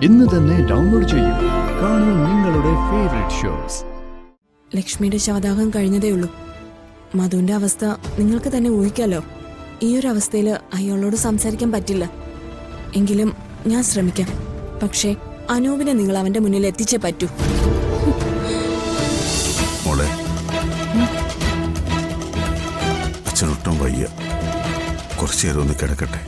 ഇന്ന് തന്നെ ഡൗൺലോഡ് ചെയ്യൂ. കാണൂ നിങ്ങളുടെ ഫേവറേറ്റ് ഷോസ്. ലക്ഷ്മിയുടെ ശവദാഹം കഴിഞ്ഞതേ ഉള്ളൂ. മധുവിന്റെ അവസ്ഥ നിങ്ങൾക്ക് തന്നെ ഊഹിക്കാലോ. ഈ ഒരു അവസ്ഥയിൽ അയാളോട് സംസാരിക്കാൻ പറ്റില്ല. എങ്കിലും ഞാൻ ശ്രമിക്കാം. പക്ഷേ അനൂപിനെ നിങ്ങൾ അവന്റെ മുന്നിൽ എത്തിച്ചേ പറ്റൂ. മോളെ, അച്ഛനൊട്ടും വയ്യ, കുറച്ചു നേരം ഒന്ന് കിടക്കട്ടെ.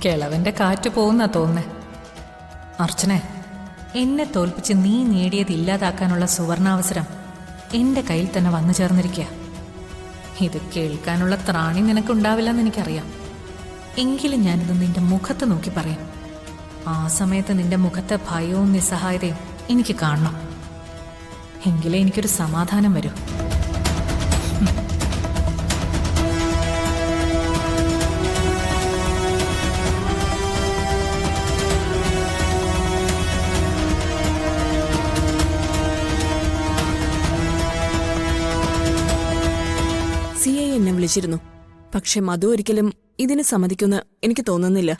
കിളവന്റെ കാറ്റ് പോകുന്ന തോന്നേ. അർച്ചനെ, എന്നെ തോൽപ്പിച്ച് നീ നേടിയത് ഇല്ലാതാക്കാനുള്ള സുവർണാവസരം എൻ്റെ കയ്യിൽ തന്നെ വന്നു ചേർന്നിരിക്കുക. ഇത് കേൾക്കാനുള്ള ത്രാണി നിനക്കുണ്ടാവില്ലെന്ന് എനിക്കറിയാം. എങ്കിലും ഞാനിത് നിന്റെ മുഖത്ത് നോക്കി പറയാം. ആ സമയത്ത് നിന്റെ മുഖത്തെ ഭയവും നിസ്സഹായതയും എനിക്ക് കാണണം. എങ്കിലേ എനിക്കൊരു സമാധാനം വരൂ. CI എന്നെ വിളിച്ചിരുന്നു. പക്ഷെ മധു ഒരിക്കലും ഇതിന് സമ്മതിക്കുമെന്ന് എനിക്ക് തോന്നുന്നില്ല.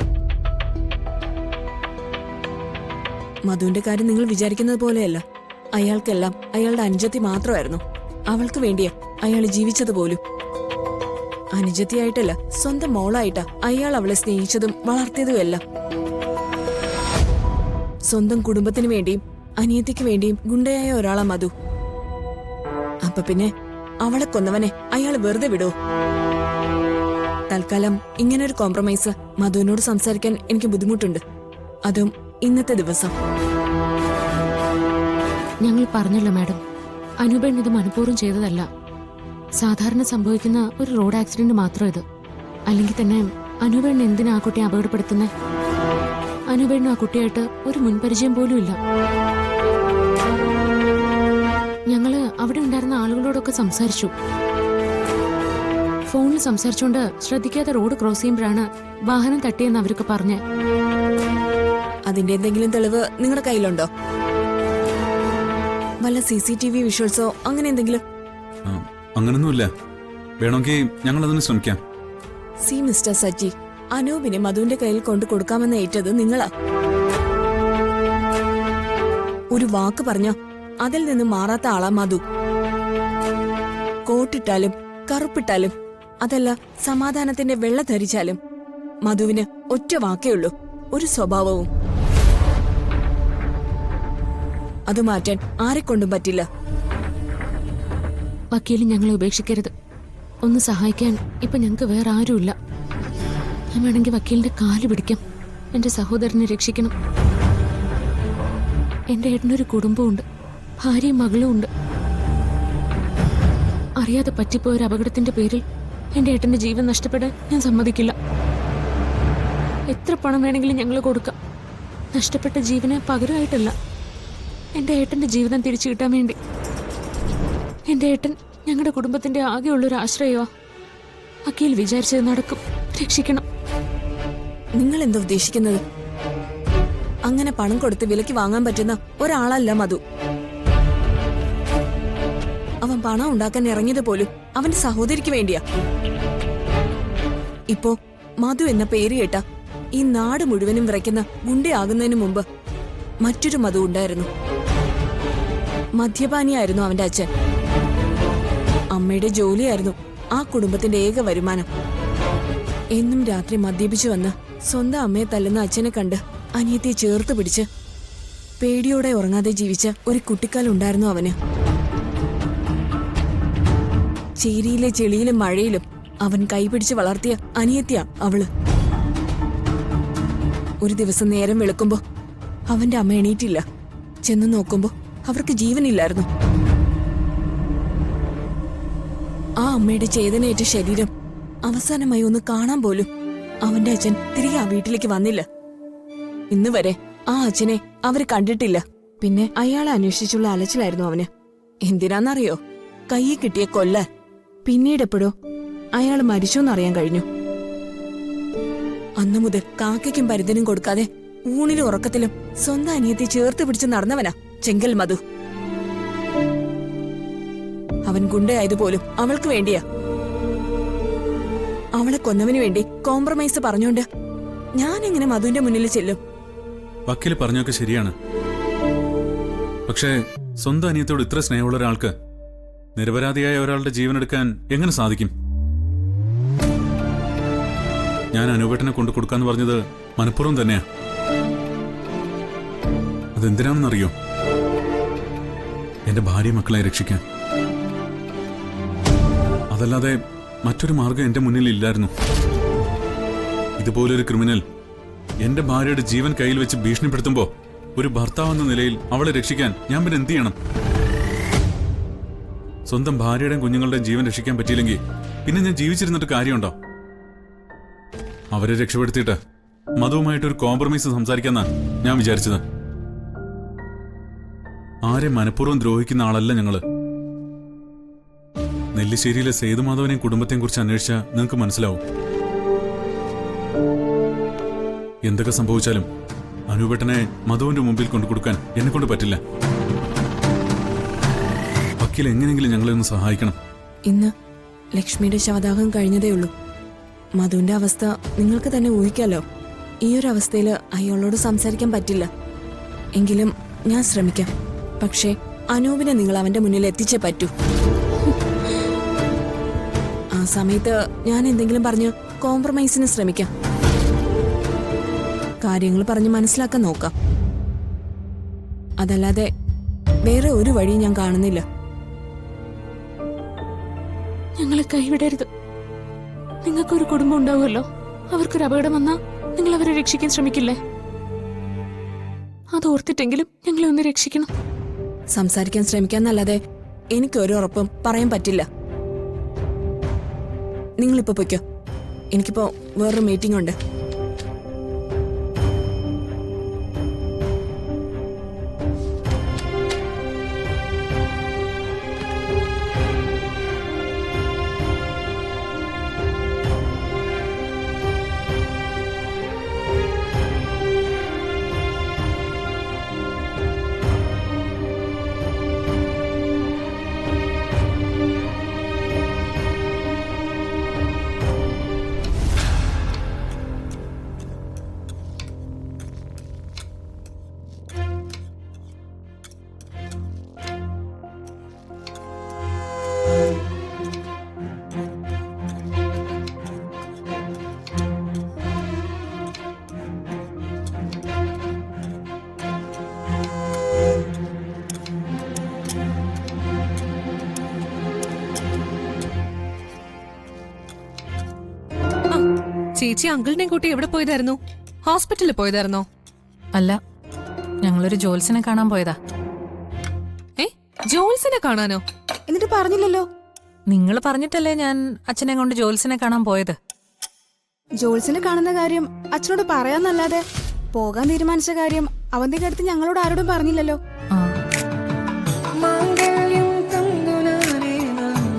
മധുവിന്റെ കാര്യം നിങ്ങൾ വിചാരിക്കുന്നത് പോലെയല്ല. അയാൾക്കെല്ലാം അയാളുടെ അനുജത്തി മാത്രമായിരുന്നു. അവൾക്ക് വേണ്ടിയാ അയാൾ ജീവിച്ചതുപോലും. അനുജത്തിയായിട്ടല്ല, സ്വന്തം മോളായിട്ടാ അയാൾ അവളെ സ്നേഹിച്ചതും വളർത്തിയതുമെല്ലാം. സ്വന്തം കുടുംബത്തിന് വേണ്ടിയും അനിയത്തിക്ക് വേണ്ടിയും ഗുണ്ടയായ ഒരാളാ മധു. അപ്പൊ പിന്നെ അവളെ കൊന്നവനെ അയാൾ വെറുതെ വിടോ? തൽക്കാലം ഇങ്ങനൊരു കോംപ്രമൈസ് മധുവിനോട് സംസാരിക്കാൻ എനിക്ക് ബുദ്ധിമുട്ടുണ്ട്. അതും ഇന്നത്തെ ദിവസം. ഞങ്ങൾ പറഞ്ഞല്ലോ മാഡം, അനൂപൻ ഇത് മനഃപൂർവ്വം ചെയ്തതല്ല. സാധാരണ സംഭവിക്കുന്ന ഒരു റോഡ് ആക്സിഡന്റ് മാത്രം ഇത്. അല്ലെങ്കിൽ തന്നെ അനൂപൻ എന്തിനാ ആ കുട്ടിയെ അപകടപ്പെടുത്തുന്നത്? അനൂപനും ആ കുട്ടിയായിട്ട് ഒരു മുൻപരിചയം പോലും ഇല്ല. ഞങ്ങള് അവിടെ ഉണ്ടായിരുന്ന ആളുകളോടൊക്കെ സംസാരിച്ചു. ഫോണിൽ സംസാരിച്ചുകൊണ്ട് ശ്രദ്ധിക്കാതെ റോഡ് ക്രോസ് ചെയ്യുമ്പോഴാണ് വാഹനം തട്ടിയെന്ന് അവരൊക്കെ പറഞ്ഞ്. അതിന്റെ എന്തെങ്കിലും തെളിവ് നിങ്ങളുടെ കയ്യിലുണ്ടോ? വല്ല CCTV വിഷ്വൽസോ അങ്ങനെ എന്തെങ്കിലും? അങ്ങനൊന്നുമില്ല. വേണമെങ്കിൽ ഞങ്ങൾ അതിന് ശ്രമിക്കാം. മിസ്റ്റർ സജി, അനൂപിനെ മധുവിന്റെ കയ്യിൽ കൊണ്ട് കൊടുക്കാമെന്ന് ഏറ്റത് നിങ്ങളാ. ഒരു വാക്ക് പറഞ്ഞ അതിൽ നിന്ന് മാറാത്ത ആളാ മധു. കോട്ടിട്ടാലും കറുപ്പിട്ടാലും അതല്ല സമാധാനത്തിന്റെ വെള്ള ധരിച്ചാലും മധുവിന് ഒറ്റ വാക്കേ ഉള്ളൂ, ഒരു സ്വഭാവവും. അത് മാറ്റാൻ ആരെക്കൊണ്ടും പറ്റില്ല. വക്കീല് ഞങ്ങളെ ഉപേക്ഷിക്കരുത്. ഒന്ന് സഹായിക്കാൻ ഇപ്പൊ ഞങ്ങൾക്ക് വേറെ ആരുമില്ല. ഞാൻ വേണമെങ്കിൽ വക്കീലിന്റെ കാല് പിടിക്കാം. എന്റെ സഹോദരനെ രക്ഷിക്കണം. എന്റെ ഏട്ടനൊരു കുടുംബമുണ്ട്, ഭാര്യയും മകളും ഉണ്ട്. അറിയാതെ പറ്റിപ്പോയൊരു അപകടത്തിന്റെ പേരിൽ എന്റെ ഏട്ടന്റെ ജീവൻ നഷ്ടപ്പെടാൻ ഞാൻ സമ്മതിക്കില്ല. എത്ര പണം വേണമെങ്കിലും ഞങ്ങൾ കൊടുക്കാം. നഷ്ടപ്പെട്ട ജീവന് പകരമായിട്ടല്ല, എന്റെ ഏട്ടന്റെ ജീവിതം തിരിച്ചു കിട്ടാൻ വേണ്ടി. എന്റെ ഏട്ടൻ ഞങ്ങളുടെ കുടുംബത്തിന്റെ ആകെയുള്ളൊരു ആശ്രയമാ. വക്കീൽ വിചാരിച്ചത് നടക്കും. രക്ഷിക്കണം. നിങ്ങൾ എന്താ ഉദ്ദേശിക്കുന്നത്? അങ്ങനെ പണം കൊടുത്ത് വിലക്ക് വാങ്ങാൻ പറ്റുന്ന ഒരാളല്ല മധു. അവൻ പണം ഉണ്ടാക്കാൻ ഇറങ്ങിയത് പോലും അവന്റെ സഹോദരിക്ക് വേണ്ടിയാ. ഇപ്പോ മധു എന്ന പേര് കേട്ട ഈ നാട് മുഴുവനും വിറയ്ക്കുന്ന ഗുണ്ടയാകുന്നതിന് മുമ്പ് മറ്റൊരു മധു ഉണ്ടായിരുന്നു. മദ്യപാനിയായിരുന്നു അവന്റെ അച്ഛൻ. അമ്മയുടെ ജോലിയായിരുന്നു ആ കുടുംബത്തിന്റെ ഏക വരുമാനം. എന്നും രാത്രി മദ്യപിച്ചു വന്ന് സ്വന്തം അമ്മയെ തല്ലുന്ന അച്ഛനെ കണ്ട് അനിയത്തിയെ ചേർത്ത് പിടിച്ച് പേടിയോടെ ഉറങ്ങാതെ ജീവിച്ച ഒരു കുട്ടിക്കാലുണ്ടായിരുന്നു അവന്. ചേരിയിലെ ചെളിയിലും മഴയിലും അവൻ കൈപിടിച്ച് വളർത്തിയ അനിയത്തിയാ അവള്. ഒരു ദിവസം നേരം വെളുക്കുമ്പോ അവന്റെ അമ്മ എണീറ്റില്ല. ചെന്ന് നോക്കുമ്പോ അവർക്ക് ജീവനില്ലായിരുന്നു. ആ അമ്മയുടെ ചേതനയേറ്റ ശരീരം അവസാനമായി ഒന്ന് കാണാൻ പോലും അവന്റെ അച്ഛൻ തിരികെ ആ വീട്ടിലേക്ക് വന്നില്ല. ഇന്ന് വരെ ആ അച്ഛനെ അവര് കണ്ടിട്ടില്ല. പിന്നെ അയാളെ അന്വേഷിച്ചുള്ള അലച്ചിലായിരുന്നു അവന്. എന്തിനാന്നറിയോ? കയ്യിൽ കിട്ടിയ കൊല്ലാൻ. പിന്നീടെപ്പോഴോ അയാൾ മരിച്ചോന്നറിയാൻ കഴിഞ്ഞു. അന്നു മുതൽ കാക്കയ്ക്കും പരുതനും കൊടുക്കാതെ ഊണിലും ഉറക്കത്തിലും സ്വന്തം അനിയത്തെ ചേർത്ത് പിടിച്ച് നടന്നവനാ ചെങ്കൽ മധു. അവൻ ഗുണ്ടയായതുപോലും അവൾക്ക് വേണ്ടിയാ. അവളെ കൊന്നവന് വേണ്ടി കോംപ്രമൈസ് പറഞ്ഞോണ്ട് ഞാൻ എങ്ങനെ മധുവിന്റെ മുന്നിൽ ചെല്ലും? വക്കീല് പറഞ്ഞൊക്കെ ശരിയാണ്. പക്ഷേ സ്വന്തം അനിയത്തോട് ഇത്ര സ്നേഹമുള്ള ഒരാൾക്ക് നിരപരാധിയായ ഒരാളുടെ ജീവനെടുക്കാൻ എങ്ങനെ സാധിക്കും? ഞാൻ അനൂപേട്ടനെ കൊണ്ടു കൊടുക്കാന്ന് പറഞ്ഞത് മനഃപൂർവ്വം തന്നെയാ. അതെന്തിനാണെന്നറിയോ? എന്റെ ഭാര്യ മക്കളെ രക്ഷിക്കാൻ. അതല്ലാതെ മറ്റൊരു മാർഗം എന്റെ മുന്നിൽ ഇല്ലായിരുന്നു. ഇതുപോലൊരു ക്രിമിനൽ എന്റെ ഭാര്യയുടെ ജീവൻ കയ്യിൽ വെച്ച് ഭീഷണിപ്പെടുത്തുമ്പോ ഒരു ഭർത്താവെന്ന നിലയിൽ അവളെ രക്ഷിക്കാൻ ഞാൻ പിന്നെ എന്ത് ചെയ്യണം? സ്വന്തം ഭാര്യയുടെയും കുഞ്ഞുങ്ങളുടെയും ജീവൻ രക്ഷിക്കാൻ പറ്റിയില്ലെങ്കിൽ പിന്നെ ഞാൻ ജീവിച്ചിരുന്നിട്ട് കാര്യമുണ്ടോ? അവരെ രക്ഷപ്പെടുത്തിയിട്ട് മധുവുമായിട്ട് ഒരു കോംപ്രമൈസ് സംസാരിക്കാന്നാ ഞാൻ വിചാരിച്ചത്. ആരെ മനഃപൂർവ്വം ദ്രോഹിക്കുന്ന ആളല്ല ഞങ്ങള്. നെല്ലിശ്ശേരിയിലെ സേതുമാധവനെയും കുടുംബത്തെയും കുറിച്ച് അന്വേഷിച്ചാൽ നിങ്ങൾക്ക് മനസ്സിലാവും. എന്തൊക്കെ സംഭവിച്ചാലും അനൂപേട്ടനെ മധുവിന്റെ മുമ്പിൽ കൊണ്ടുകൊടുക്കാൻ എന്നെ കൊണ്ട് പറ്റില്ല. വക്കീൽ എങ്ങനെയെങ്കിലും ഞങ്ങളെ ഒന്ന് സഹായിക്കണം. ഇന്ന് ലക്ഷ്മിയുടെ ശവദാഹം കഴിഞ്ഞതേ ഉള്ളൂ. മധുവിന്റെ അവസ്ഥ നിങ്ങൾക്ക് തന്നെ ഊഹിക്കാലോ. ഈ ഒരു അവസ്ഥയിൽ അയാളോട് സംസാരിക്കാൻ പറ്റില്ല. എങ്കിലും ഞാൻ ശ്രമിക്കാം. പക്ഷേ അനൂപിനെ നിങ്ങൾ അവന്റെ മുന്നിൽ എത്തിച്ചേ പറ്റൂ. ആ സമയത്ത് ഞാൻ എന്തെങ്കിലും പറഞ്ഞ് കോംപ്രമൈസിന് ശ്രമിക്കാം. കാര്യങ്ങൾ പറഞ്ഞ് മനസ്സിലാക്കാൻ നോക്കാം. അതല്ലാതെ വേറെ ഒരു വഴി ഞാൻ കാണുന്നില്ല. ഞങ്ങളെ കൈവിടരുത്. നിങ്ങൾക്കൊരു കുടുംബം ഉണ്ടാവുമല്ലോ. അവർക്കൊരു അപകടം വന്നാ നിങ്ങൾ അവരെ രക്ഷിക്കാൻ ശ്രമിക്കില്ലേ? അത് ഓർത്തിട്ടെങ്കിലും ഞങ്ങളെ ഒന്ന് രക്ഷിക്കണം. സംസാരിക്കാൻ ശ്രമിക്കാന്നല്ലാതെ എനിക്കൊരു ഉറപ്പും പറയാൻ പറ്റില്ല. നിങ്ങളിപ്പോ പൊയ്ക്കോ. എനിക്കിപ്പോ വേറൊരു മീറ്റിംഗ് ഉണ്ട്. ചേച്ചി അങ്കിളിനെ കൂട്ടി എവിടെ പോയതായിരുന്നു? ഹോസ്പിറ്റലിൽ പോയതായിരുന്നോ? അല്ല, ഞങ്ങളൊരു ജോത്സ്യനെ കാണാൻ പോയതാ. ജോൾസിനെ കാണാനോ? എന്നിട്ട് പറഞ്ഞില്ലല്ലോ. നിങ്ങൾ പറഞ്ഞിട്ടല്ലേ ഞാൻ അച്ഛനെ കൊണ്ട് ജോത്സ്യനെ കാണാൻ പോയത്. ജോൾസിനെ കാണുന്ന കാര്യം അച്ഛനോട് പറയാന്നല്ലാതെ പോകാൻ തീരുമാനിച്ച കാര്യം അവന്റെ അടുത്ത് ഞങ്ങളോട് ആരോടും പറഞ്ഞില്ലല്ലോ.